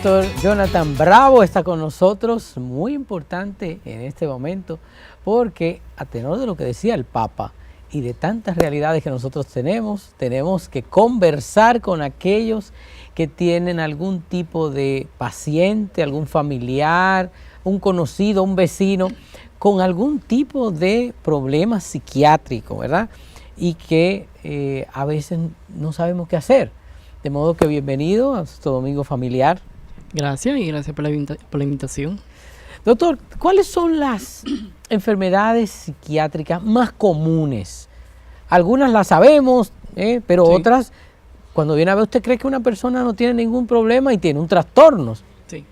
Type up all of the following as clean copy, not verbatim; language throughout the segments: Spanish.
doctor Jonathan Bravo está con nosotros, muy importante en este momento, porque a tenor de lo que decía el Papa y de tantas realidades que nosotros tenemos que conversar con aquellos que tienen algún tipo de paciente, algún familiar, un conocido, un vecino, con algún tipo de problema psiquiátrico, ¿verdad? Y que a veces no sabemos qué hacer. De modo que bienvenido a nuestro Domingo Familiar. Gracias y gracias por la invitación. Doctor, ¿cuáles son las enfermedades psiquiátricas más comunes? Algunas las sabemos, pero sí, otras, cuando viene a ver, usted cree que una persona no tiene ningún problema y tiene un trastorno. Sí.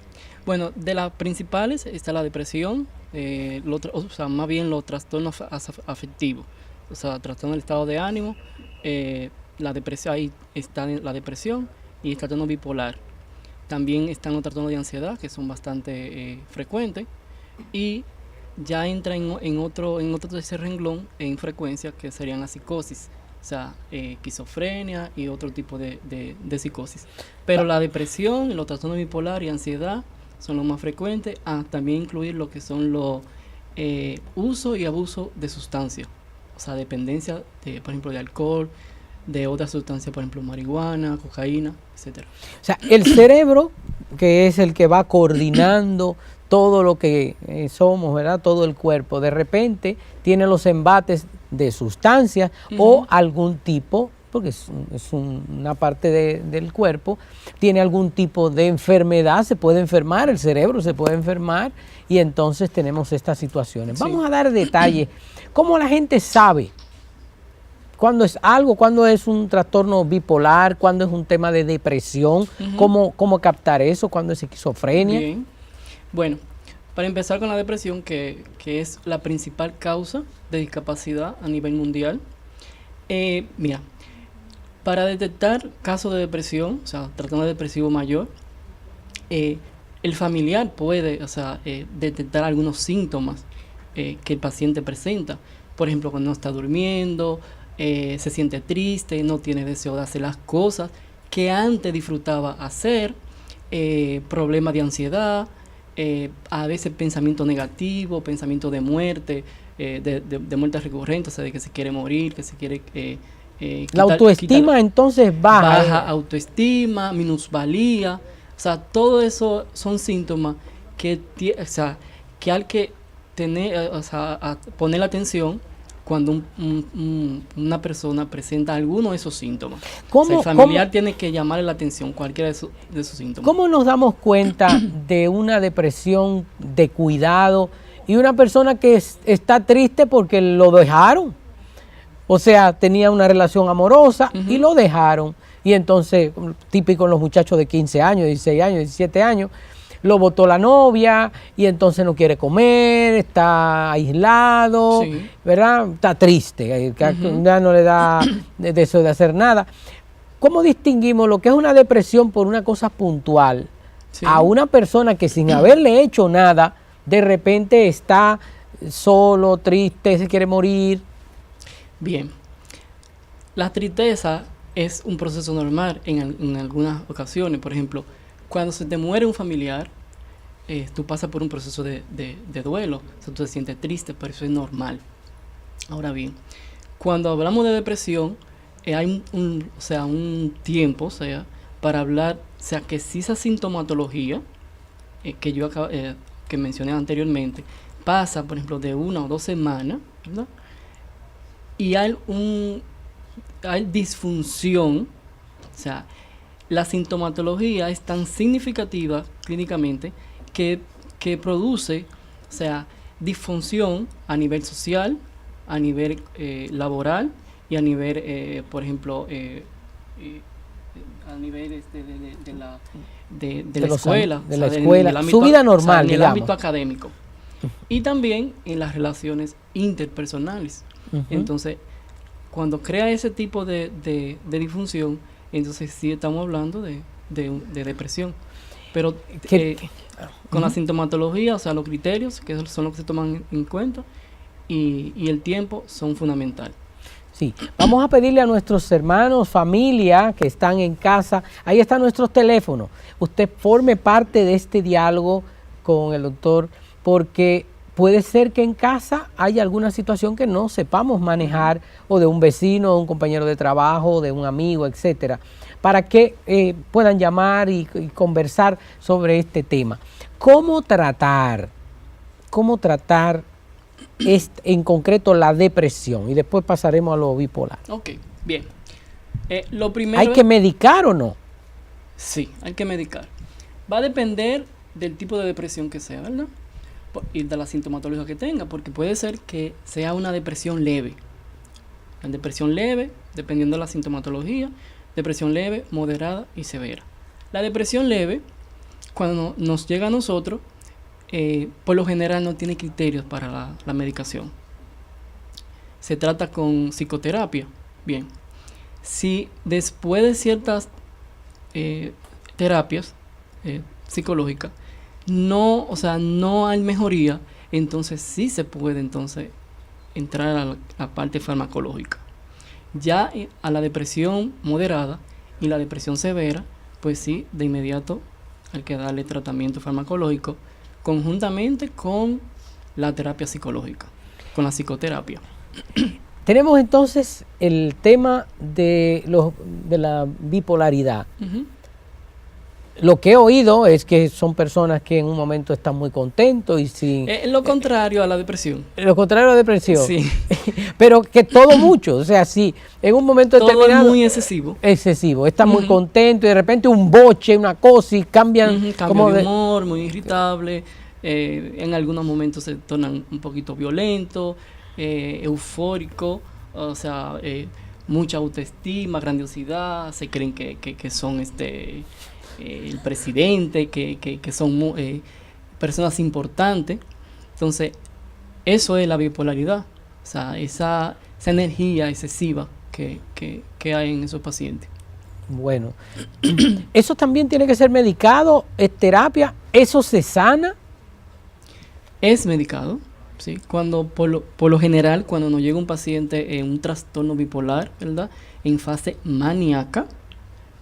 Bueno, de las principales está la depresión, más bien los trastornos afectivos, o sea, trastorno del estado de ánimo, la depresión, ahí está la depresión y el trastorno bipolar. También están los trastornos de ansiedad, que son bastante frecuentes, y ya entra en otro tercer renglón en frecuencia, que serían la psicosis, o sea, esquizofrenia y otro tipo de psicosis. Pero la depresión, los trastornos bipolar y ansiedad son los más frecuentes, también incluir lo que son los uso y abuso de sustancias, o sea, dependencia, por ejemplo, de alcohol, de otras sustancias, por ejemplo, marihuana, cocaína, etcétera. O sea, el cerebro, que es el que va coordinando todo lo que somos, ¿verdad? Todo el cuerpo, de repente tiene los embates de sustancias o algún tipo, porque es una parte del cuerpo, tiene algún tipo de enfermedad, se puede enfermar, el cerebro se puede enfermar y entonces tenemos estas situaciones. Sí. Vamos a dar detalles. ¿Cómo la gente sabe cuándo es algo, cuándo es un trastorno bipolar, cuándo es un tema de depresión? ¿Cómo captar eso? ¿Cuándo es esquizofrenia? Bien. Bueno, para empezar con la depresión, que es la principal causa de discapacidad a nivel mundial. Mira, para detectar casos de depresión, o sea, trastorno depresivo mayor, el familiar puede, o sea, detectar algunos síntomas que el paciente presenta. Por ejemplo, cuando no está durmiendo, se siente triste, no tiene deseo de hacer las cosas que antes disfrutaba hacer, problemas de ansiedad, a veces pensamiento negativo, pensamiento de muerte, de muerte recurrente, o sea, de que se quiere morir, que se quiere... la autoestima entonces baja. Baja autoestima, minusvalía, o sea, todo eso son síntomas que, o sea, que hay que tener, o sea, a poner la atención cuando una persona presenta alguno de esos síntomas. O sea, el familiar tiene que llamarle la atención cualquiera de esos síntomas. ¿Cómo nos damos cuenta de una depresión de cuidado y una persona que está triste porque lo dejaron? O sea, tenía una relación amorosa y lo dejaron. Y entonces, típico en los muchachos de 15 años, 16 años, 17 años, lo botó la novia y entonces no quiere comer, está aislado, sí, ¿verdad? Está triste, ya no le da deseo de hacer nada. ¿Cómo distinguimos lo que es una depresión por una cosa puntual, sí, a una persona que sin haberle hecho nada, de repente está solo, triste, se quiere morir? Bien, la tristeza es un proceso normal en algunas ocasiones. Por ejemplo, cuando se te muere un familiar, tú pasas por un proceso de duelo, o sea, tú te sientes triste, pero eso es normal. Ahora bien, cuando hablamos de depresión, hay un tiempo, o sea, para hablar, o sea, que si esa sintomatología que mencioné anteriormente pasa, por ejemplo, de 1 o 2 semanas, ¿verdad? Y hay disfunción, o sea, la sintomatología es tan significativa clínicamente que produce, o sea, disfunción a nivel social, a nivel laboral y a nivel, por ejemplo, a nivel de la escuela, de la escuela, su vida normal, o sea, en el ámbito académico. Y también en las relaciones interpersonales. Entonces, cuando crea ese tipo de disfunción, entonces sí estamos hablando de depresión. Pero con la sintomatología, o sea, los criterios, que son los que se toman en cuenta, y el tiempo son fundamentales. Sí, vamos a pedirle a nuestros hermanos, familia que están en casa, ahí están nuestros teléfonos. Usted forme parte de este diálogo con el doctor, porque puede ser que en casa haya alguna situación que no sepamos manejar, o de un vecino, de un compañero de trabajo, de un amigo, etcétera, para que puedan llamar y conversar sobre este tema. ¿Cómo tratar en concreto la depresión? Y después pasaremos a lo bipolar. Ok, bien. Lo primero ¿Hay que medicar o no? Sí, hay que medicar. Va a depender del tipo de depresión que sea, ¿verdad? Y de la sintomatología que tenga, porque puede ser que sea una depresión leve. La depresión leve, dependiendo de la sintomatología, depresión leve, moderada y severa. La depresión leve, cuando nos llega a nosotros, por lo general no tiene criterios para la medicación. Se trata con psicoterapia. Bien, si después de ciertas terapias psicológicas no hay mejoría, entonces sí se puede entrar a la parte farmacológica. Ya a la depresión moderada y la depresión severa, pues sí, de inmediato hay que darle tratamiento farmacológico conjuntamente con la terapia psicológica, con la psicoterapia. Tenemos entonces el tema de la bipolaridad. Uh-huh. Lo que he oído es que son personas que en un momento están muy contentos y sin... Lo contrario a la depresión. Lo contrario a la depresión. Sí. Pero que todo mucho, o sea, si en un momento todo determinado... es muy excesivo. Excesivo, está muy contento y de repente un boche, una cosa y cambian... Cambio de humor, muy irritable, en algunos momentos se tornan un poquito violentos, eufórico, o sea, mucha autoestima, grandiosidad, se creen que son el presidente, que son personas importantes. Entonces, eso es la bipolaridad, o sea, esa energía excesiva que hay en esos pacientes. Bueno, ¿eso también tiene que ser medicado? ¿Es terapia? ¿Eso se sana? Es medicado, ¿sí? Cuando, por lo general, cuando nos llega un paciente en un trastorno bipolar, ¿verdad?, en fase maníaca,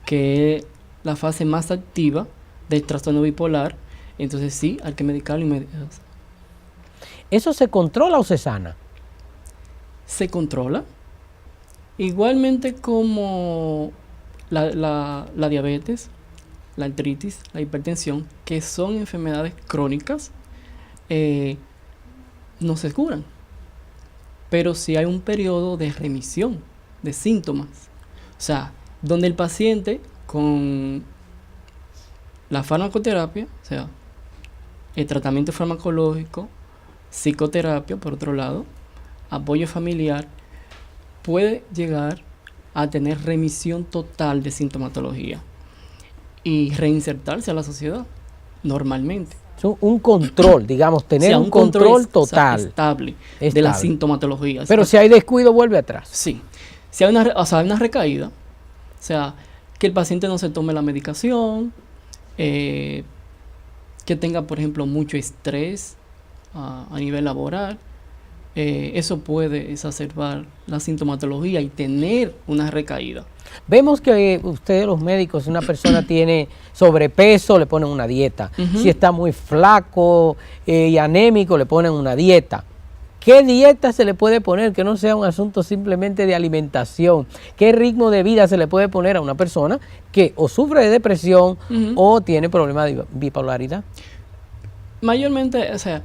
que es la fase más activa del trastorno bipolar, entonces sí, hay que medicarlo inmediatamente. ¿Eso se controla o se sana? Se controla, igualmente como la diabetes, la artritis, la hipertensión, que son enfermedades crónicas, no se curan, pero sí hay un periodo de remisión de síntomas, o sea, donde el paciente con la farmacoterapia, o sea, el tratamiento farmacológico, psicoterapia, por otro lado, apoyo familiar, puede llegar a tener remisión total de sintomatología y reinsertarse a la sociedad normalmente. Un control, digamos, tener un control total. Estable de la sintomatología. Pero si hay descuido, vuelve atrás. Sí. Si hay una recaída, o sea, que el paciente no se tome la medicación, que tenga, por ejemplo, mucho estrés a nivel laboral, eso puede exacerbar la sintomatología y tener una recaída. Vemos que ustedes, los médicos, si una persona tiene sobrepeso, le ponen una dieta. Si está muy flaco y anémico, le ponen una dieta. ¿Qué dieta se le puede poner que no sea un asunto simplemente de alimentación? ¿Qué ritmo de vida se le puede poner a una persona que o sufre de depresión o tiene problemas de bipolaridad? Mayormente, o sea,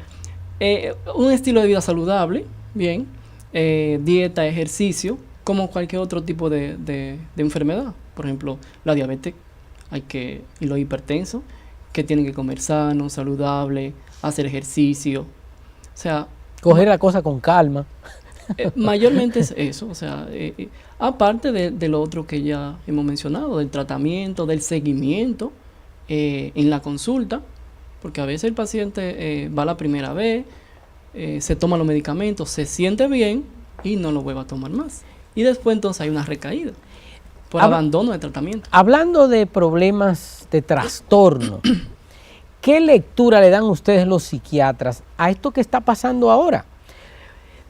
un estilo de vida saludable, bien, dieta, ejercicio, como cualquier otro tipo de enfermedad. Por ejemplo, la diabetes y los hipertensos, que tienen que comer sano, saludable, hacer ejercicio. O sea, coger la cosa con calma. Mayormente es eso, o sea, aparte de lo otro que ya hemos mencionado, del tratamiento, del seguimiento en la consulta, porque a veces el paciente va la primera vez, se toma los medicamentos, se siente bien y no lo vuelve a tomar más. Y después entonces hay una recaída por abandono de tratamiento. Hablando de problemas de trastorno, ¿qué lectura le dan ustedes los psiquiatras a esto que está pasando ahora?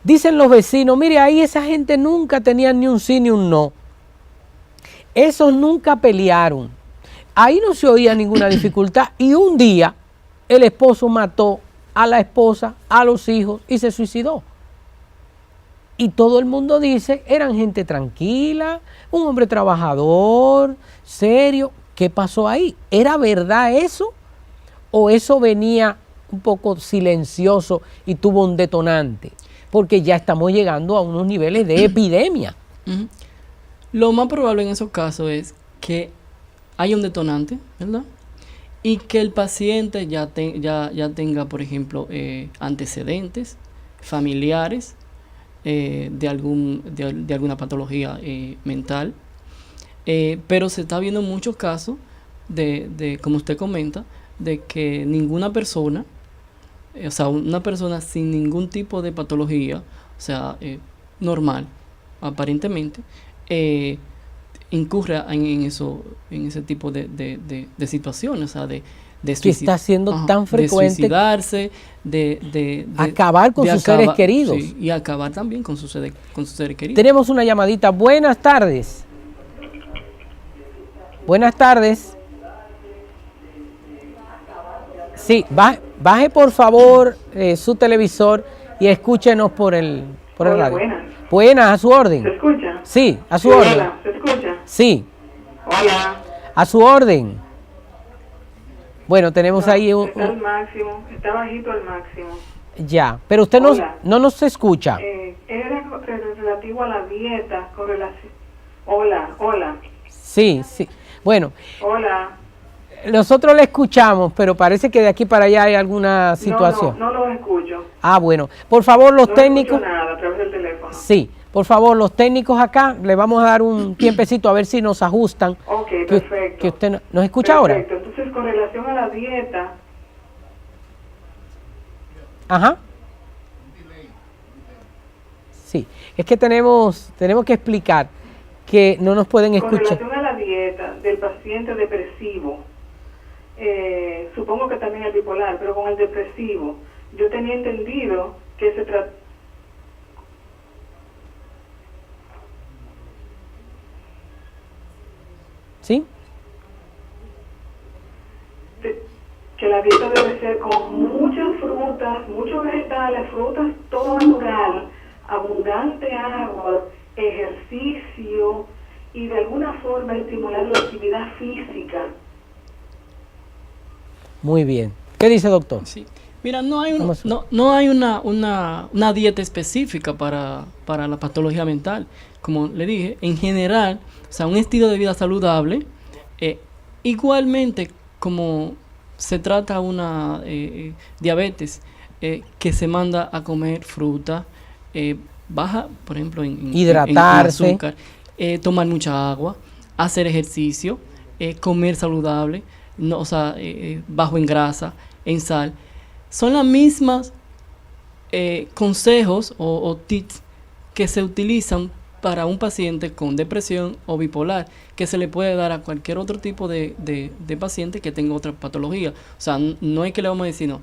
Dicen los vecinos, mire, ahí esa gente nunca tenía ni un sí ni un no. Esos nunca pelearon. Ahí no se oía ninguna dificultad. Y un día el esposo mató a la esposa, a los hijos y se suicidó. Y todo el mundo dice, eran gente tranquila, un hombre trabajador, serio. ¿Qué pasó ahí? ¿Era verdad eso? ¿O eso venía un poco silencioso y tuvo un detonante? Porque ya estamos llegando a unos niveles de epidemia. Lo más probable en esos casos es que haya un detonante, ¿verdad? Y que el paciente ya tenga, por ejemplo, antecedentes familiares de alguna patología mental. Pero se está viendo muchos casos como usted comenta, de que ninguna persona, o sea, una persona sin ningún tipo de patología, o sea, normal, aparentemente, incurre en ese tipo de situaciones, o sea, que está siendo tan frecuente. De suicidarse, de acabar con sus seres queridos. Sí, y acabar también con sus seres queridos. Tenemos una llamadita. Buenas tardes. Buenas tardes. Sí, baje por favor su televisor y escúchenos por el radio. Buenas. Buenas, a su orden. ¿Se escucha? Sí, a su orden. Hola, ¿se escucha? Sí. Hola. A su orden. Bueno, tenemos ahí está al máximo, está bajito al máximo. Ya, pero usted no nos escucha. Era relativo a la dieta, con relación... Hola. Sí. Bueno. Hola. Nosotros le escuchamos, pero parece que de aquí para allá hay alguna situación. No los escucho. Ah, bueno. Por favor, los técnicos... No escucho nada a través del teléfono. Sí, por favor, los técnicos acá, le vamos a dar un tiempecito a ver si nos ajustan. Ok, perfecto. Que usted nos escucha ahora. Perfecto. Entonces, con relación a la dieta... Ajá. Sí, es que tenemos que explicar que no nos pueden escuchar. Con relación a la dieta del paciente depresivo, supongo que también el bipolar, pero con el depresivo, yo tenía entendido que se trata... ¿Sí? Que la dieta debe ser con muchas frutas, muchos vegetales, frutas, todo natural, abundante agua, ejercicio y de alguna forma estimular la actividad física. Muy bien. ¿Qué dice, doctor? Sí. Mira, no hay una dieta específica para la patología mental. Como le dije, en general, o sea, un estilo de vida saludable, igualmente como se trata una diabetes, que se manda a comer fruta, baja, por ejemplo, hidratarse, en azúcar, tomar mucha agua, hacer ejercicio, comer saludable, no, o sea, bajo en grasa, en sal. Son las mismas consejos o tips que se utilizan para un paciente con depresión o bipolar, que se le puede dar a cualquier otro tipo de paciente que tenga otra patología. O sea, no es que le vamos a decir, no,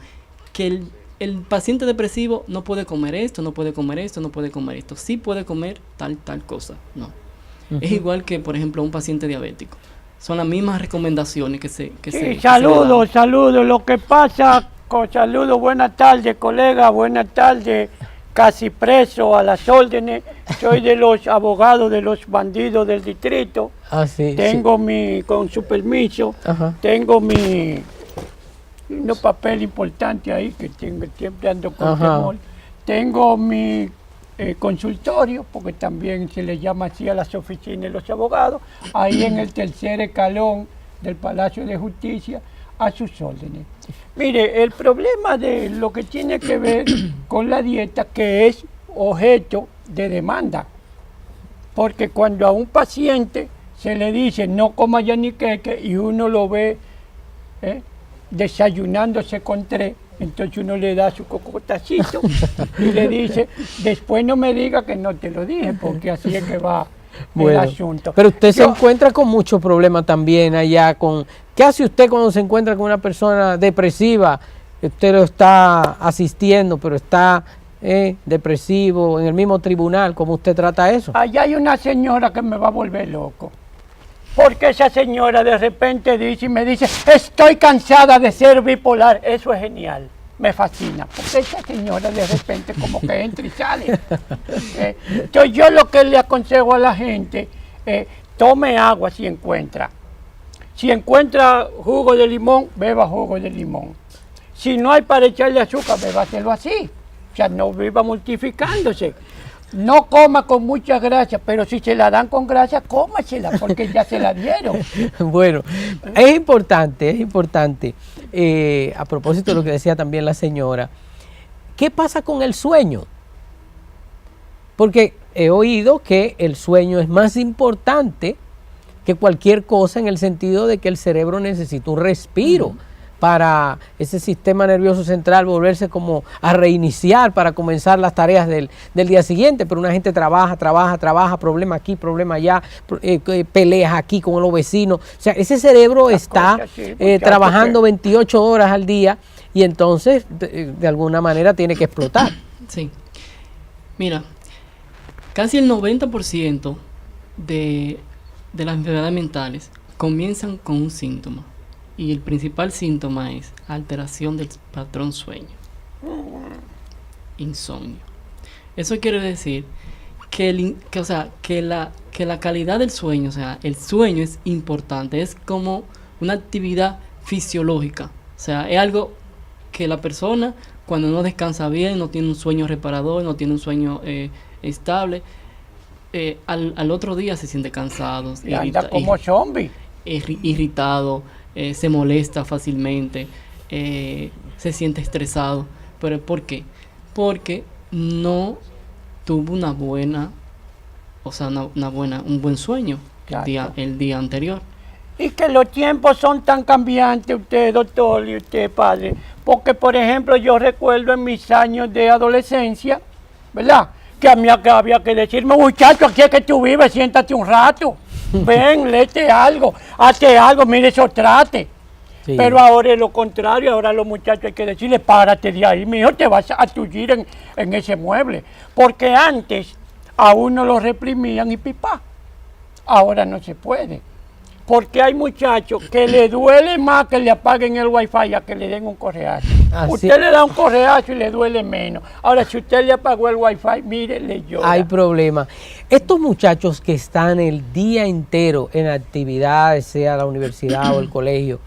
que el paciente depresivo no puede comer esto, no puede comer esto, no puede comer esto. Sí puede comer tal cosa, no. Es igual que, por ejemplo, un paciente diabético. Son las mismas recomendaciones que se saludos. Lo que pasa, saludos, buenas tardes, colega, buenas tardes, casi preso, a las órdenes. Soy de los abogados de los bandidos del distrito. Tengo con su permiso, tengo unos papel importante ahí que siempre ando con temor. Tengo mi consultorio, porque también se le llama así a las oficinas de los abogados, ahí en el tercer escalón del Palacio de Justicia, a sus órdenes. Mire, el problema de lo que tiene que ver con la dieta, que es objeto de demanda, porque cuando a un paciente se le dice no coma yaniqueque y uno lo ve desayunándose con 3, entonces uno le da su cocotacito y le dice, después no me diga que no te lo dije, porque así es que va el asunto. Pero usted se encuentra con muchos problemas también allá. ¿Qué hace usted cuando se encuentra con una persona depresiva? Usted lo está asistiendo, pero está depresivo, en el mismo tribunal, ¿cómo usted trata eso? Allá hay una señora que me va a volver loco. Porque esa señora de repente dice y me dice, estoy cansada de ser bipolar. Eso es genial, me fascina. Porque esa señora de repente como que entra y sale. Entonces yo lo que le aconsejo a la gente, tome agua si encuentra. Si encuentra jugo de limón, beba jugo de limón. Si no hay para echarle azúcar, bébaselo así. O sea, no viva mortificándose. No coma con mucha grasa, pero si se la dan con grasa, cómasela, porque ya se la dieron. Bueno, es importante, a propósito de lo que decía también la señora, ¿qué pasa con el sueño? Porque he oído que el sueño es más importante que cualquier cosa en el sentido de que el cerebro necesita un respiro para ese sistema nervioso central volverse como a reiniciar para comenzar las tareas del día siguiente, pero una gente trabaja, problema aquí, problema allá, peleas aquí con los vecinos, o sea, ese cerebro está trabajando 28 horas al día y entonces de alguna manera tiene que explotar. Sí, mira, casi el 90% de las enfermedades mentales comienzan con un síntoma. Y el principal síntoma es alteración del patrón sueño. Insomnio. Eso quiere decir que la calidad del sueño, o sea, el sueño es importante, es como una actividad fisiológica. O sea, es algo que la persona cuando no descansa bien, no tiene un sueño reparador, no tiene un sueño estable, al otro día se siente cansado. Y anda como zombie. Irritado. Se molesta fácilmente, se siente estresado. ¿Pero por qué? Porque no tuvo un buen sueño el día anterior. Y que los tiempos son tan cambiantes, usted, doctor, y usted, padre. Porque, por ejemplo, yo recuerdo en mis años de adolescencia, ¿verdad? Que a mí había que decirme, muchacho, aquí es que tú vives, siéntate un rato. Ven, léete algo, hazte algo, mire, eso trate. Sí. Pero ahora es lo contrario, ahora a los muchachos hay que decirle, párate de ahí, mijo, te vas a tullir en ese mueble. Porque antes a uno lo reprimían y pipá, ahora no se puede. Porque hay muchachos que le duele más que le apaguen el wifi a que le den un correazo. Usted le da un correazo y le duele menos. Ahora, si usted le apagó el wifi, mire, le llora. Hay problema. Estos muchachos que están el día entero en actividades, sea la universidad o el colegio,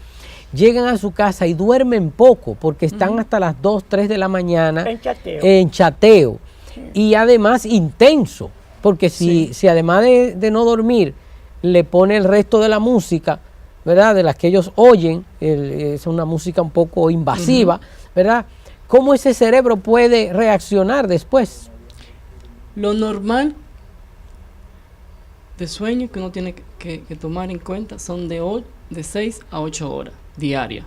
llegan a su casa y duermen poco porque están hasta las 2, 3 de la mañana en chateo. Sí. Y además intenso, porque si además de no dormir, le pone el resto de la música, ¿verdad? De las que ellos oyen, es una música un poco invasiva, ¿verdad? ¿Cómo ese cerebro puede reaccionar después? Lo normal de sueño que uno tiene que tomar en cuenta son de 6 a 8 horas diarias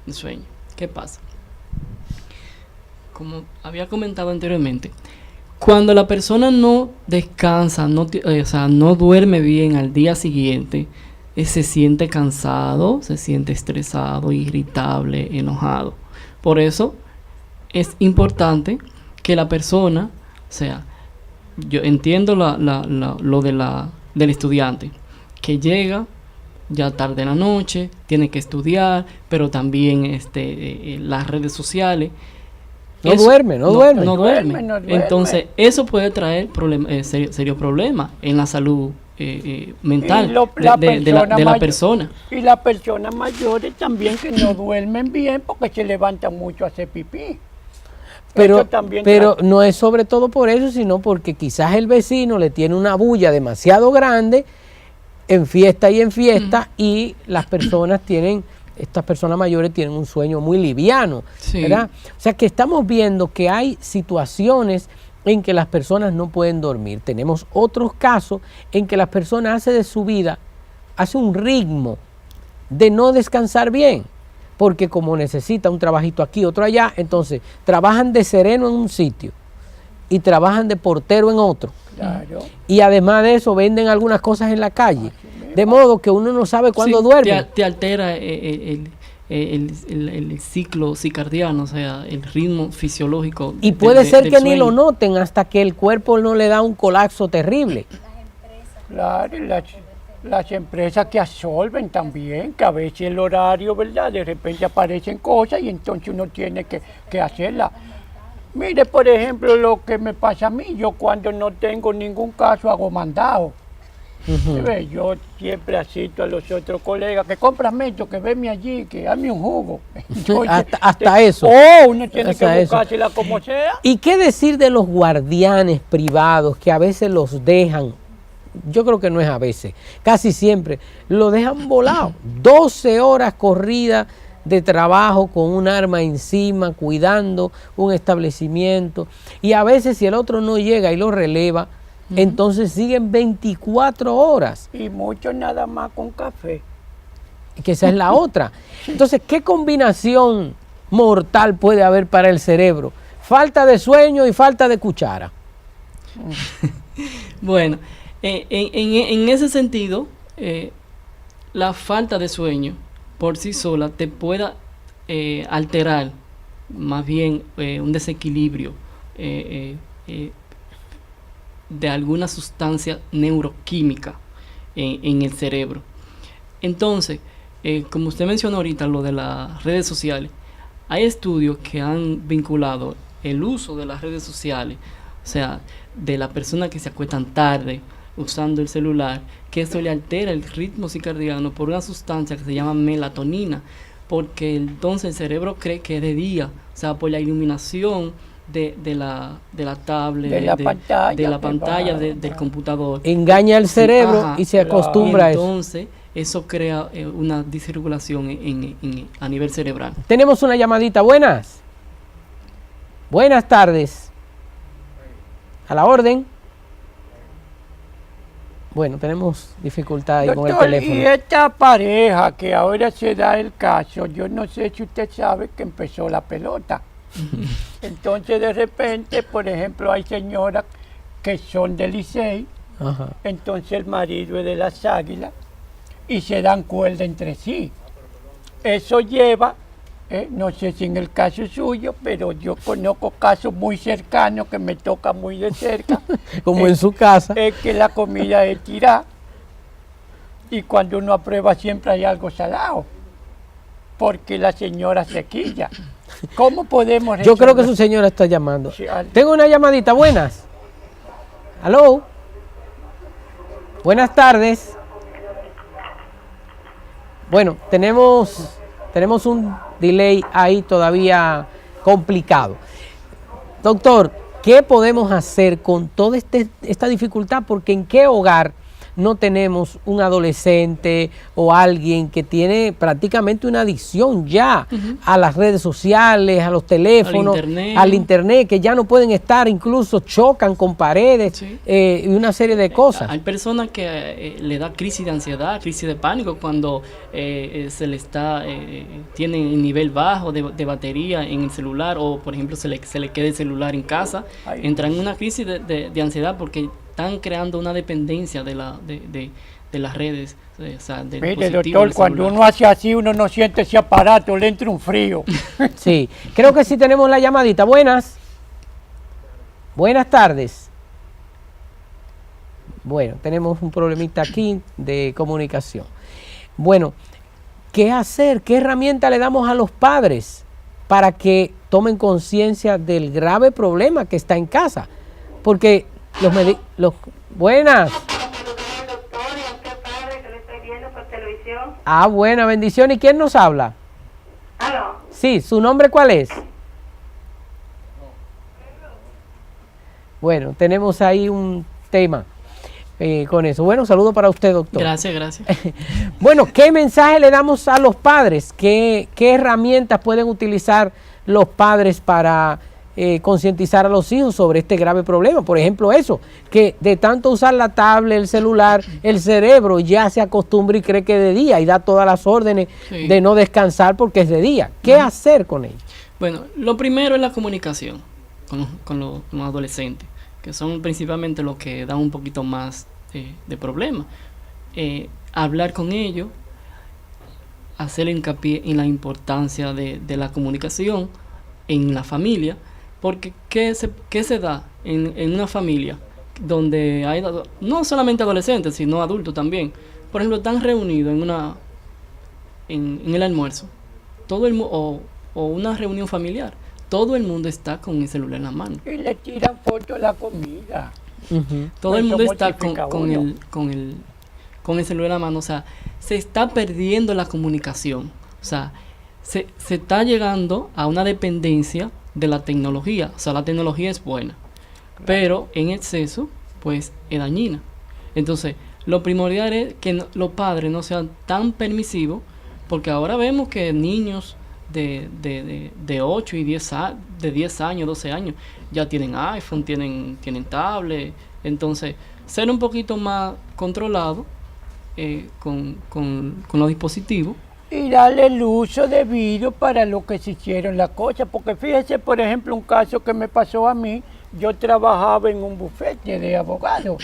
de sueño. ¿Qué pasa? Como había comentado anteriormente, cuando la persona no descansa, no duerme bien al día siguiente, se siente cansado, se siente estresado, irritable, enojado. Por eso es importante que la persona, o sea, yo entiendo lo del estudiante, que llega ya tarde en la noche, tiene que estudiar, pero también las redes sociales. No duerme. Entonces, eso puede traer serios problemas en la salud mental de la persona. Y las personas mayores también que no duermen bien porque se levantan mucho a hacer pipí. Pero no es sobre todo por eso, sino porque quizás el vecino le tiene una bulla demasiado grande en fiesta y las personas estas personas mayores tienen un sueño muy liviano, ¿verdad? O sea que estamos viendo que hay situaciones en que las personas no pueden dormir. Tenemos otros casos en que las personas hacen de su vida, un ritmo de no descansar bien, porque como necesita un trabajito aquí, otro allá, entonces trabajan de sereno en un sitio y trabajan de portero en otro. Claro. Y además de eso venden algunas cosas en la calle. De modo que uno no sabe cuándo duerme. Te altera el ciclo circadiano, o sea, el ritmo fisiológico. Y puede ser del que ni sueño. lo noten hasta que el cuerpo no le da un colapso terrible. Claro, y las empresas que absorben también, que a veces el horario, ¿verdad? De repente aparecen cosas y entonces uno tiene que hacerla. Mire, por ejemplo, lo que me pasa a mí, yo cuando no tengo ningún caso hago mandado. Ve, yo siempre asisto a los otros colegas que compran esto, que venme allí, que hazme un jugo. Entonces, Hasta eso. Uno tiene Hasta que eso. buscársela como sea. ¿Y qué decir de los guardianes privados que a veces los dejan? Yo creo que no es a veces, casi siempre, lo dejan volado. 12 horas corridas de trabajo con un arma encima, cuidando un establecimiento. Y a veces si el otro no llega y lo releva, entonces siguen 24 horas. Y mucho nada más con café. Que esa es la otra. Entonces, ¿qué combinación mortal puede haber para el cerebro? Falta de sueño y falta de cuchara. Bueno, en ese sentido, la falta de sueño por sí sola te pueda alterar más bien un desequilibrio de alguna sustancia neuroquímica en el cerebro. Entonces, como usted mencionó ahorita, lo de las redes sociales, hay estudios que han vinculado el uso de las redes sociales, o sea, de la persona que se acuestan tarde usando el celular, que eso le altera el ritmo circadiano por una sustancia que se llama melatonina, porque entonces el cerebro cree que es de día, o sea, por la iluminación de la tablet, De la pantalla, de la que pantalla va. del computador. Engaña el cerebro Ajá. y se acostumbra a eso. Entonces, eso crea una disregulación a nivel cerebral. Tenemos una llamadita. Buenas. Buenas tardes. A la orden. Bueno, tenemos dificultad ahí con el Doctor, y teléfono. esta pareja que ahora se da el caso, yo no sé si usted sabe que empezó la pelota. Entonces de repente, por ejemplo, hay señoras que son del Licey, Ajá. entonces el marido es de las Águilas y se dan cuerda entre sí. Eso lleva, no sé si en el caso suyo, pero yo conozco casos muy cercanos que me tocan muy de cerca. Como en su casa. Es que la comida es tirada y cuando uno aprueba siempre hay algo salado, porque la señora se quilla. ¿Cómo podemos Yo creo que resolver? su señora está llamando. Sí, Tengo una llamadita. Buenas. Aló. Buenas tardes. Bueno, tenemos un delay ahí todavía complicado. Doctor, ¿qué podemos hacer con toda esta dificultad? Porque ¿en qué hogar no tenemos un adolescente o alguien que tiene prácticamente una adicción ya a las redes sociales, a los teléfonos, al internet, que ya no pueden estar, incluso chocan con paredes, Sí. Y una serie de cosas? Hay personas que le da crisis de ansiedad, crisis de pánico cuando se le está tienen el nivel bajo de batería en el celular, o por ejemplo se le queda el celular en casa. Ay. Entran en una crisis de ansiedad porque están creando una dependencia de las redes, o sea, del Mire, dispositivo doctor, del cuando celular. uno hace así, uno no siente ese aparato, le entra un frío. Sí, creo que sí tenemos la llamadita. Buenas. Buenas tardes. Bueno, tenemos un problemita aquí de comunicación. Bueno, ¿qué hacer? ¿Qué herramienta le damos a los padres para que tomen conciencia del grave problema que está en casa? Porque buenas. Doctor, y a usted padre que lo estoy viendo por televisión. Ah, buena bendición. ¿Y quién nos habla? ¿Aló? Sí, ¿su nombre cuál es? Bueno, tenemos ahí un tema con eso. Bueno, saludo para usted, doctor. Gracias. Bueno, ¿qué mensaje le damos a los padres? ¿Qué herramientas pueden utilizar los padres para concientizar a los hijos sobre este grave problema? Por ejemplo, eso, que de tanto usar la tablet, el celular, el cerebro ya se acostumbra y cree que es de día y da todas las órdenes Sí. de no descansar porque es de día. ¿Qué hacer con ellos? Bueno, lo primero es la comunicación con los adolescentes, que son principalmente los que dan un poquito más de problemas. Hablar con ellos, hacer hincapié en la importancia de la comunicación en la familia, porque ¿qué se da en una familia donde hay no solamente adolescentes, sino adultos también? Por ejemplo, están reunidos en el almuerzo, o una reunión familiar, todo el mundo está con el celular en la mano. Y le tiran fotos a la comida. Todo el Eso mundo está mortifica con uno. el celular en la mano. O sea, se está perdiendo la comunicación. O sea, se está llegando a una dependencia de la tecnología. O sea, la tecnología es buena, pero en exceso, pues, es dañina. Entonces, lo primordial es que los padres no sean tan permisivos, porque ahora vemos que niños de 8 y 10 años, 12 años, ya tienen iPhone, tienen tablet. Entonces, ser un poquito más controlado con los dispositivos. Y darle el uso debido para lo que se hicieron las cosas. Porque fíjese, por ejemplo, un caso que me pasó a mí. Yo trabajaba en un bufete de abogados.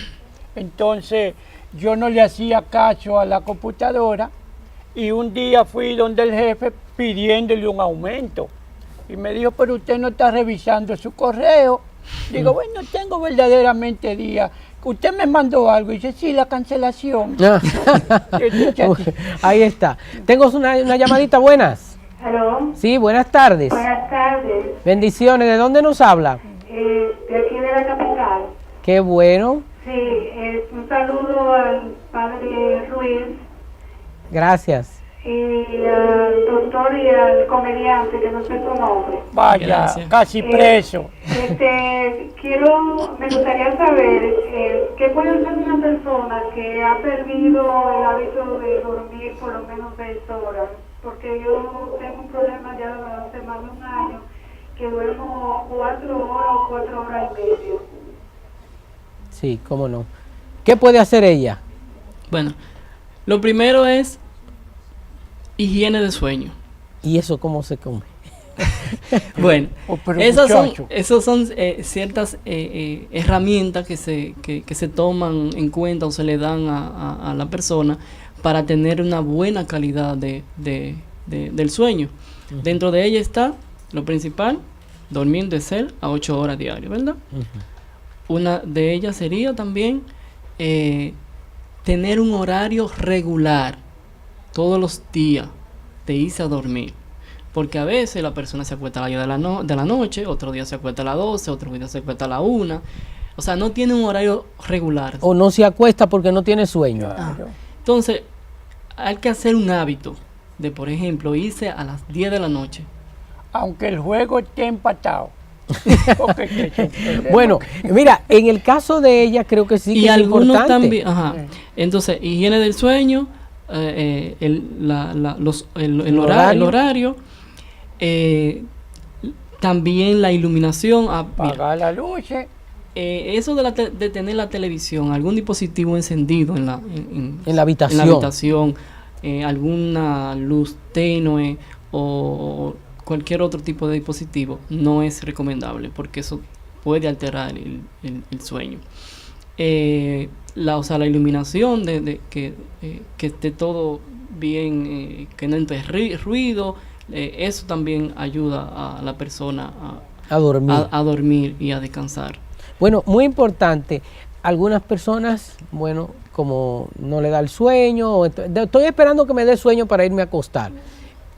Entonces, yo no le hacía caso a la computadora. Y un día fui donde el jefe pidiéndole un aumento. Y me dijo, pero usted no está revisando su correo. Digo, bueno, tengo verdaderamente día. Usted me mandó algo. Y dice, sí, la cancelación. Ahí está. Tengo una llamadita, buenas. Hello. Sí, buenas tardes. Buenas tardes. Bendiciones. ¿De dónde nos habla? De aquí de la capital. Qué bueno. Sí, un saludo al padre Ruiz Gracias. y al doctor y al comediante, que no sé su nombre. Vaya, Gracias. casi preso. Me gustaría saber qué puede hacer una persona que ha perdido el hábito de dormir por lo menos 6 horas, porque yo tengo un problema ya hace más de un año, que duermo 4 horas o 4 horas y media. Sí, cómo no. ¿Qué puede hacer ella? Bueno, lo primero es higiene de sueño. ¿Y eso cómo se come? Bueno, Oh, pero esas muchacho. son ciertas herramientas que se toman en cuenta o se le dan a la persona para tener una buena calidad del sueño. Dentro de ella está lo principal, dormir de 6 a 8 horas diarias, ¿verdad? Una de ellas sería también tener un horario regular todos los días de irse a dormir. Porque a veces la persona se acuesta a las 10 de la noche, otro día se acuesta a las 12, otro día se acuesta a las 1. O sea, no tiene un horario regular. O no se acuesta porque no tiene sueño. Claro. Entonces, hay que hacer un hábito de, por ejemplo, irse a las 10 de la noche. Aunque el juego esté empatado. Porque es un problema. Bueno, mira, en el caso de ella creo que sí que Y es algunos importante. también, ajá. Entonces, higiene del sueño, el horario, también la iluminación. Mira, Apagar las luces. eso de tener la televisión, algún dispositivo encendido en la habitación. en la habitación, alguna luz tenue o cualquier otro tipo de dispositivo, no es recomendable porque eso puede alterar el sueño. La iluminación de que esté todo bien, que no entre ruido, eso también ayuda a la persona A dormir. a dormir y a descansar. Bueno, muy importante. Algunas personas, bueno, como no le da el sueño, estoy esperando que me dé sueño para irme a acostar.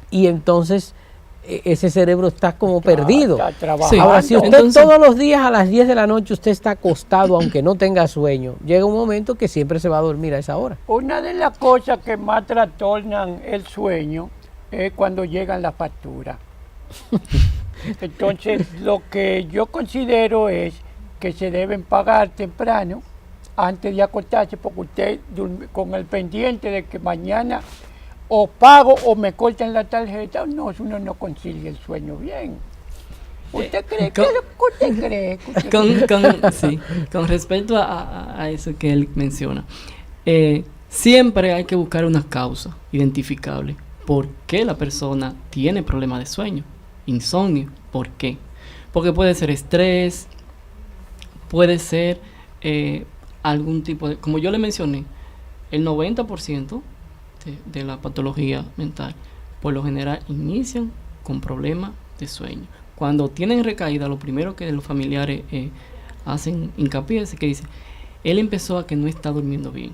Y entonces ese cerebro está como perdido. Está trabajando. Sí. Ahora, si usted Entonces- todos los días a las 10 de la noche usted está acostado, aunque no tenga sueño, llega un momento que siempre se va a dormir a esa hora. Una de las cosas que más trastornan el sueño es cuando llegan las facturas. Entonces, lo que yo considero es que se deben pagar temprano antes de acostarse, porque usted con el pendiente de que mañana o pago o me cortan la tarjeta, no, uno no consigue el sueño bien. ¿Usted cree? ¿Qué es lo que usted cree? Sí, con respecto a eso que él menciona, siempre hay que buscar una causa identificable. ¿Por qué la persona tiene problemas de sueño? Insomnio. ¿Por qué? Porque puede ser estrés, puede ser algún tipo de... Como yo le mencioné, el 90% de la patología mental, por lo general inician con problemas de sueño. Cuando tienen recaída, lo primero que los familiares hacen hincapié es que dicen, él empezó a que no está durmiendo bien.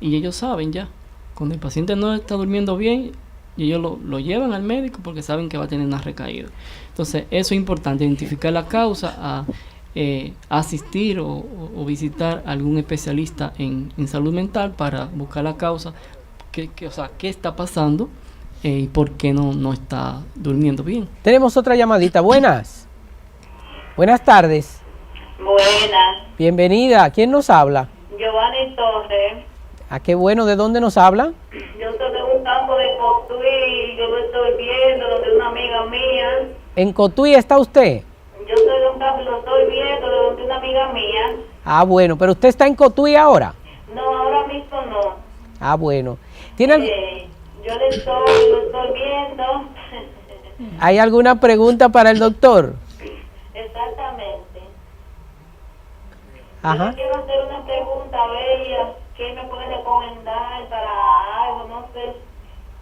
Y ellos saben ya, cuando el paciente no está durmiendo bien, ellos lo llevan al médico porque saben que va a tener una recaída. Entonces, eso es importante, identificar la causa, asistir o visitar a algún especialista en salud mental para buscar la causa, o sea, qué está pasando y por qué no está durmiendo bien. Tenemos otra llamadita. Buenas. Buenas tardes. Buenas. Bienvenida. ¿Quién nos habla? Giovanni Torres. Ah, qué bueno. ¿De dónde nos habla? Yo soy de un campo de Cotuí, yo lo estoy viendo donde una amiga mía. ¿En Cotuí está usted? Yo soy de un campo, lo estoy viendo donde una amiga mía. Ah, bueno. ¿Pero usted está en Cotuí ahora? No, ahora mismo no. Ah, bueno. ¿Tiene, Yo lo estoy viendo. ¿Hay alguna pregunta para el doctor? Exactamente. Ajá. Yo quiero hacer una pregunta a ella. ¿Qué me puede recomendar para algo? No sé,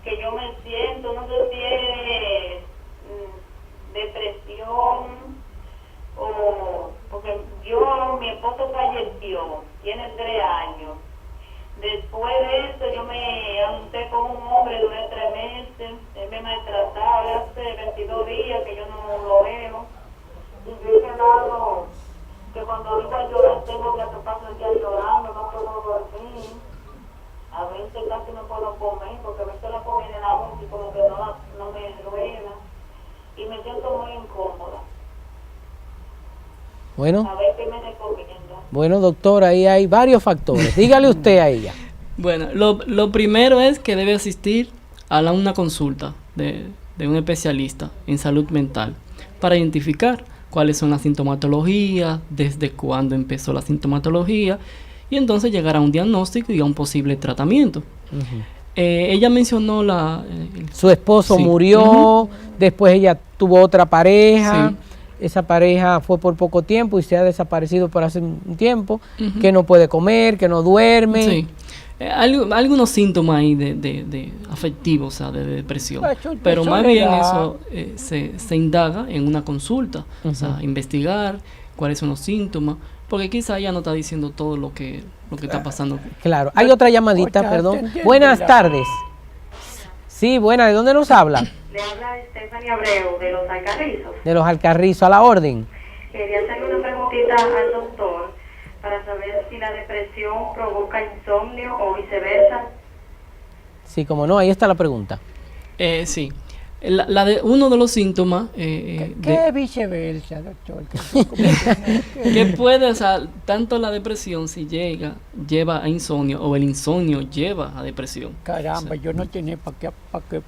que yo me siento, no sé si es depresión o... Porque mi esposo falleció, tiene 3 años. Después de eso yo me junté con un hombre, duré 3 meses, él me maltrataba, hace 22 días que yo no lo veo. Y yo he quedado que cuando ahorita yo tengo que pasar el día llorando, no puedo dormir. A veces casi no puedo comer porque a veces la comida en la boca y como que no me rueda. Y me siento muy incómoda. Bueno. A ver qué me recomienda. Bueno, doctor, ahí hay varios factores. Dígale usted a ella. Bueno, lo primero es que debe asistir a una consulta de un especialista en salud mental para identificar cuáles son las sintomatologías, desde cuándo empezó la sintomatología y entonces llegar a un diagnóstico y a un posible tratamiento. Ella mencionó su esposo murió, después ella tuvo otra pareja. Sí. Esa pareja fue por poco tiempo y se ha desaparecido por hace un tiempo, que no puede comer, que no duerme. Sí. Algunos síntomas ahí de afectivos, o sea, de depresión. Pero más bien eso se indaga en una consulta, o sea, investigar cuáles son los síntomas, porque quizá ella no está diciendo todo lo que está pasando. Claro. Hay otra llamadita, perdón. Buenas tardes. Sí, buena. ¿De dónde nos habla? Le habla Stephanie Abreu, de Los Alcarrizos. De Los Alcarrizos, a la orden. Quería hacerle una preguntita al doctor para saber si la depresión provoca insomnio o viceversa. Sí, como no, ahí está la pregunta. Sí. Uno de los síntomas... ¿Qué viceversa, doctor? Que puede, o sea, tanto la depresión si lleva a insomnio o el insomnio lleva a depresión. Caramba, o sea, yo no tenía para qué,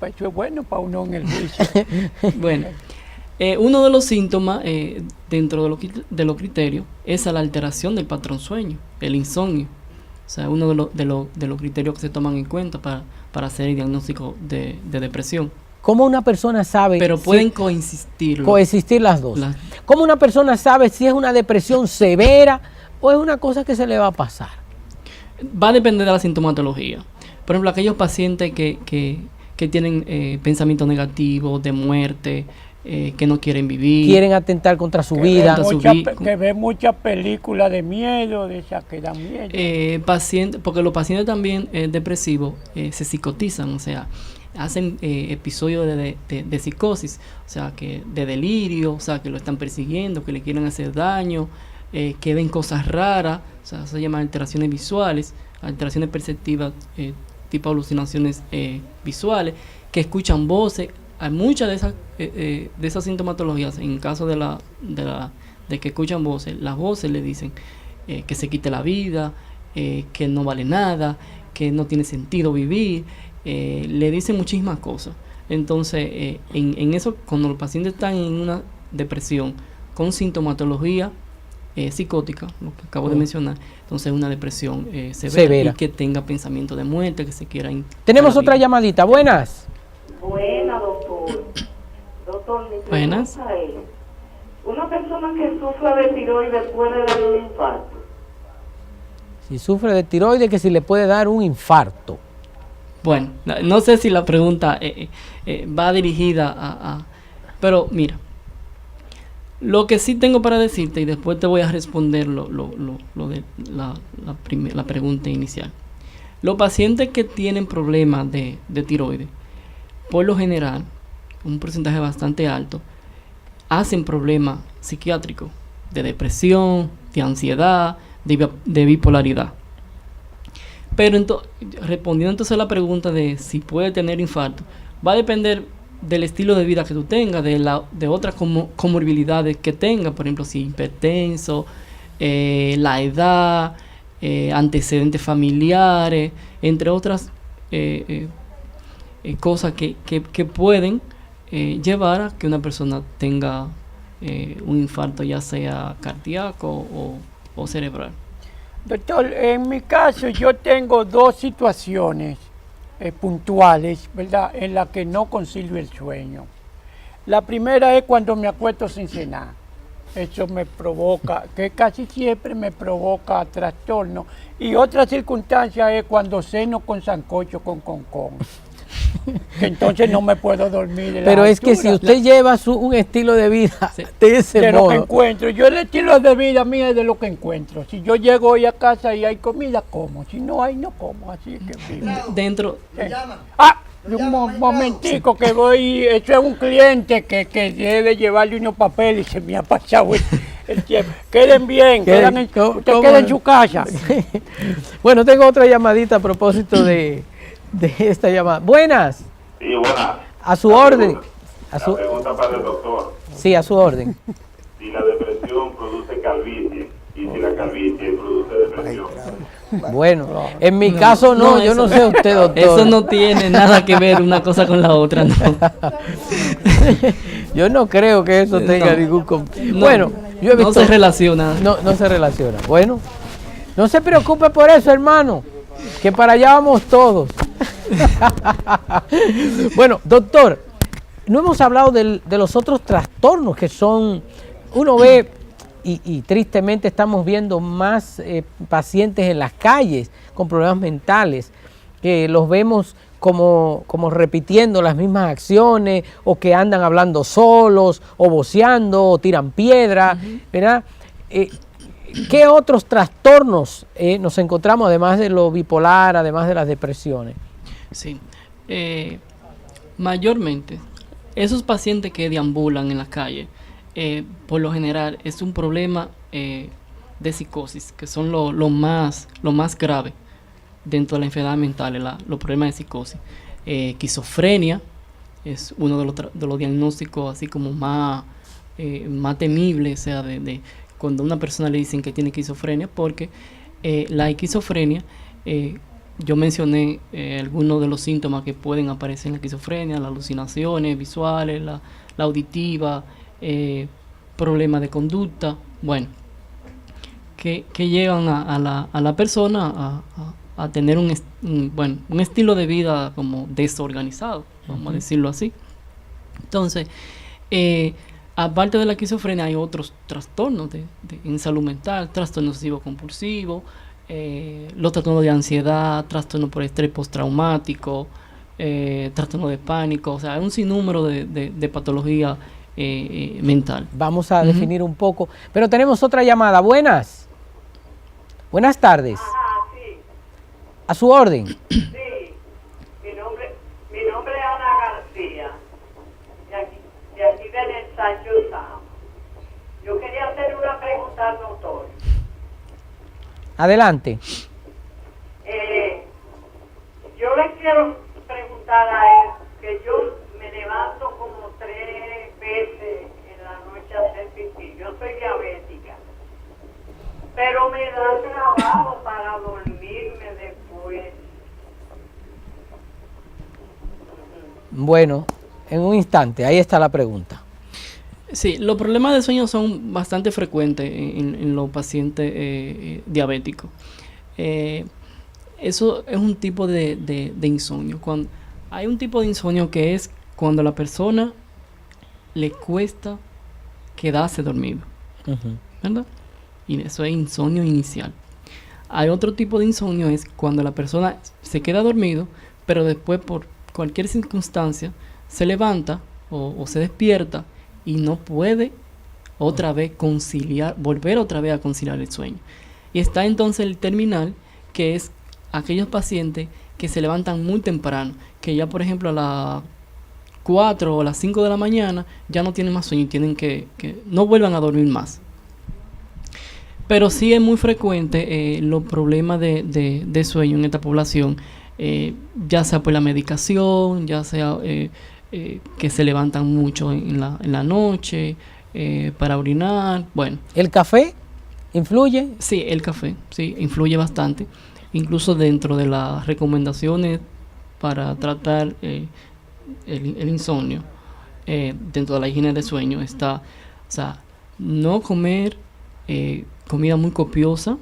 eso es bueno para uno en el juicio. Bueno, uno de los síntomas dentro de los criterios es la alteración del patrón sueño, el insomnio. O sea, uno de los criterios que se toman en cuenta para hacer el diagnóstico de depresión. ¿Cómo una persona sabe? Pero pueden coexistir las dos. ¿Cómo una persona sabe si es una depresión severa o es una cosa que se le va a pasar? Va a depender de la sintomatología. Por ejemplo, aquellos pacientes que tienen pensamientos negativos, de muerte, que no quieren vivir. Quieren atentar contra su vida. Que ven muchas películas de miedo, de esas que dan miedo. Porque los pacientes también depresivos se psicotizan, o sea, hacen episodios de psicosis, o sea, que de delirio, o sea, que lo están persiguiendo, que le quieren hacer daño, que ven cosas raras, o sea, se llaman alteraciones visuales, alteraciones perceptivas, tipo alucinaciones visuales, que escuchan voces. Hay muchas de esas sintomatologías, en caso de que escuchan voces, las voces le dicen que se quite la vida, que no vale nada, que no tiene sentido vivir. Le dicen muchísimas cosas. Entonces, en eso, cuando los pacientes están en una depresión con sintomatología psicótica, lo que acabo de mencionar, entonces una depresión severa y que tenga pensamiento de muerte, que se quiera... Tenemos otra llamadita. Buenas. Buenas, doctor. Doctor, buenas. Una persona que sufre de tiroides puede dar un infarto. Si sufre de tiroides, que si le puede dar un infarto. Bueno, no sé si la pregunta va dirigida pero mira, lo que sí tengo para decirte, y después te voy a responder lo de la pregunta inicial. Los pacientes que tienen problemas de tiroides, por lo general, un porcentaje bastante alto, hacen problemas psiquiátricos, de depresión, de ansiedad, de bipolaridad. Pero respondiendo entonces a la pregunta de si puede tener infarto, va a depender del estilo de vida que tú tengas, de otras comorbilidades que tengas, por ejemplo, si hipertenso, la edad, antecedentes familiares, entre otras cosas que pueden llevar a que una persona tenga un infarto, ya sea cardíaco o cerebral. Doctor, en mi caso yo tengo dos situaciones puntuales, ¿verdad?, en las que no concilio el sueño. La primera es cuando me acuesto sin cenar. Eso me provoca, que casi siempre me provoca trastorno. Y otra circunstancia es cuando ceno con sancocho con concón. Que entonces no me puedo dormir. Pero es que si usted lleva un estilo de vida de ese de modo. lo que encuentro. Yo el estilo de vida mío es de lo que encuentro. Si yo llego hoy a casa y hay comida, como. Si no hay, no como. Así es que vivo. Dentro. Un momentico que voy. Eso es un cliente que debe llevarle unos papeles y se me ha pasado el tiempo. Queden bien, usted queda en su casa. Bueno, tengo otra llamadita a propósito de esta llamada. Buenas. Sí, buenas. A su orden. La pregunta para el doctor. Sí, a su orden. Si la depresión produce calvicie y si la calvicie produce depresión. Bueno, en mi caso no, yo no sé usted, doctor. Eso no tiene nada que ver una cosa con la otra, no. Yo no creo que eso tenga ningún... Bueno, yo he visto... No se relaciona. No se relaciona. Bueno, no se preocupe por eso, hermano, que para allá vamos todos. Bueno, doctor, no hemos hablado de los otros trastornos que son... Uno ve... Y tristemente estamos viendo más pacientes en las calles con problemas mentales, que los vemos como repitiendo las mismas acciones, o que andan hablando solos, o voceando, o tiran piedra, ¿verdad? ¿Qué otros trastornos nos encontramos, además de lo bipolar, además de las depresiones? Sí, mayormente, esos pacientes que deambulan en la calle, por lo general es un problema de psicosis, que son lo más grave dentro de la enfermedad mental, los problemas de psicosis. Esquizofrenia es uno de los diagnósticos así como más temibles, o sea, de cuando a una persona le dicen que tiene esquizofrenia, porque la esquizofrenia, yo mencioné algunos de los síntomas que pueden aparecer en la esquizofrenia: las alucinaciones visuales, la auditiva, problemas de conducta, bueno, que llevan a la persona a tener un estilo de vida como desorganizado, vamos a decirlo así. Entonces, aparte de la esquizofrenia, hay otros trastornos en salud mental: trastorno obsesivo compulsivo, los trastornos de ansiedad, trastorno por estrés postraumático, trastorno de pánico, o sea, hay un sinnúmero de patologías mental. Vamos a definir un poco, pero tenemos otra llamada. Buenas tardes. Sí. A su orden. Sí, mi nombre es Ana García, de aquí del Sancho Sam. Yo quería hacer una pregunta al doctor. Adelante. Yo le quiero preguntar a él que yo me levanto como 3 veces en la noche a hacer pipí. Yo soy diabética, pero me da trabajo para dormirme después. Bueno, en un instante, ahí está la pregunta. Sí, los problemas de sueño son bastante frecuentes en los pacientes diabéticos. Eso es un tipo de insomnio. Hay un tipo de insomnio que es cuando a la persona le cuesta quedarse dormido, ¿verdad? Y eso es insomnio inicial. Hay otro tipo de insomnio, es cuando la persona se queda dormido, pero después por cualquier circunstancia se levanta o se despierta y no puede otra vez volver otra vez a conciliar el sueño. Y está entonces el terminal, que es aquellos pacientes que se levantan muy temprano, que ya por ejemplo a las 4 o las 5 de la mañana ya no tienen más sueño y tienen que no vuelvan a dormir más. Pero sí es muy frecuente los problemas de sueño en esta población, ya sea por la medicación, ya sea que se levantan mucho en la noche para orinar. Bueno, ¿el café influye? Sí, el café, sí, influye bastante. Incluso dentro de las recomendaciones para tratar el insomnio, dentro de la higiene de sueño está, o sea, no comer comida muy copiosa,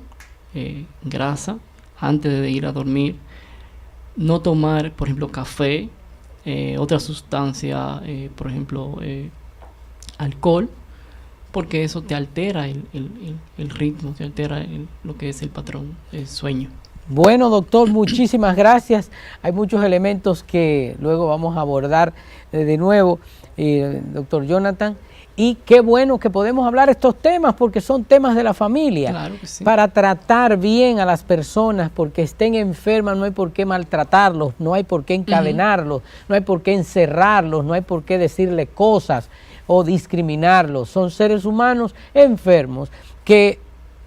grasa, antes de ir a dormir. No tomar, por ejemplo, café, otra sustancia, por ejemplo, alcohol, porque eso te altera el ritmo, te altera lo que es el patrón del sueño. Bueno, doctor, muchísimas gracias. Hay muchos elementos que luego vamos a abordar de nuevo, doctor Jonathan. Y qué bueno que podemos hablar estos temas porque son temas de la familia. Claro que sí. Para tratar bien a las personas, porque estén enfermas no hay por qué maltratarlos, no hay por qué encadenarlos, no hay por qué encerrarlos, no hay por qué decirle cosas o discriminarlos. Son seres humanos enfermos que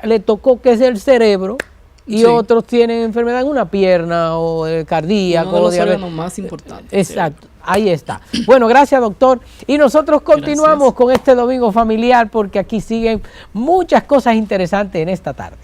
le tocó que es el cerebro y otros tienen enfermedad en una pierna o cardíaco. Uno de los órganos más importantes. Exacto. Ahí está. Bueno, gracias, doctor. Y nosotros continuamos con este domingo familiar porque aquí siguen muchas cosas interesantes en esta tarde.